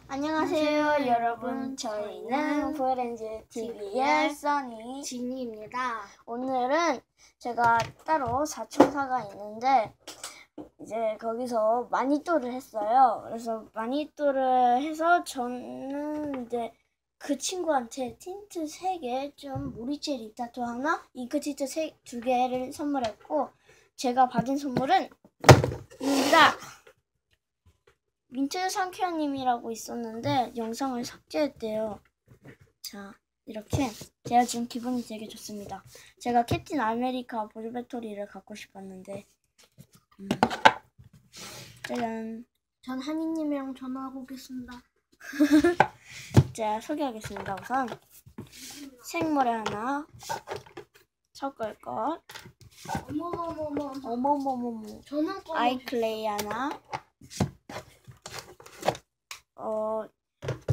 안녕하세요, 여러분. 저희는 포렌즈 TV의 써니 진이입니다. 오늘은 제가 따로 사촌사가 있는데 이제 거기서 마니또를 했어요. 그래서 마니또를 해서 저는 이제 그 친구한테 틴트 3개, 좀 모리체 립타투 하나, 잉크 틴트 2개를 선물했고, 제가 받은 선물은 입니다. 민트 상쾌한님이라고 있었는데 영상을 삭제했대요. 자, 이렇게 제가 지금 기분이 되게 좋습니다. 제가 캡틴 아메리카 볼 배터리를 갖고 싶었는데 짜잔. 전 한이님이랑 전화하고 오겠습니다. 자, 소개하겠습니다. 우선 생모래 하나, 섞을 것, 어머머머머, 저는 아이클레이 하나,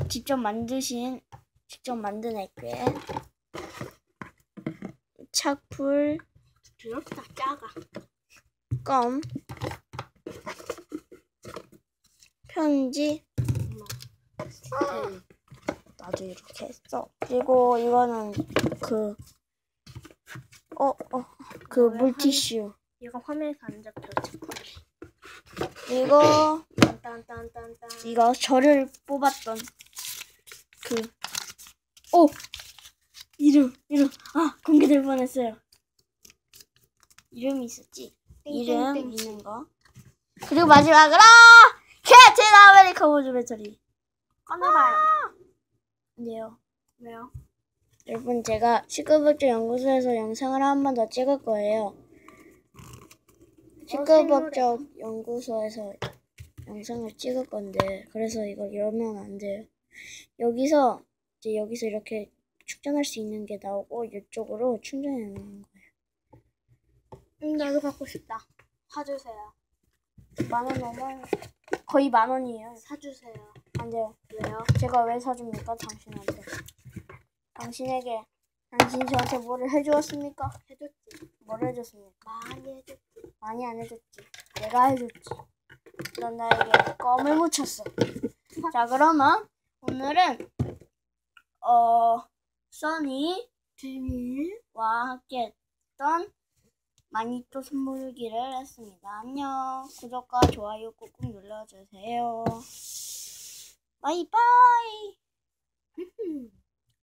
직접 만든 액괴, 착풀, 귀엽다, 작아. 껌, 편지. 나도 이렇게 했어. 그리고 이거는 물티슈. 얘가 화면에서 안 잡혀. 이거 딴딴딴딴. 이거 저를 뽑았던 이름 공개될 뻔했어요. 이름이 있었지. 이름 있는 거. 그리고 마지막으로 캡틴 아메리카 보조 배터리. 꺼내봐요. 아니에요. 왜요? 여러분, 제가 시끄벅적 연구소에서 영상을 한 번 더 찍을 거예요. 시끄벅적 연구소에서 영상을 찍을 건데, 그래서 이거 열면 안 돼요. 여기서 이렇게 충전할 수 있는 게 나오고, 이쪽으로 충전해 놓는 거예요. 나도 갖고 싶다. 사주세요. 10,000원 넘어요. 거의 10,000원이에요. 사주세요. 안 돼요. 왜요? 제가 왜 사줍니까? 당신한테. 당신이 저한테 뭐를 해주었습니까? 해줬지. 뭐를 해줬습니까? 많이 해줬지. 많이 안 해줬지. 내가 해줬지. 넌 나에게 껌을 묻혔어. 자, 그러면 오늘은 써니 진이와 함께 했던 마니또 선물기를 했습니다. 안녕. 구독과 좋아요 꾹꾹 눌러주세요. 바이바이.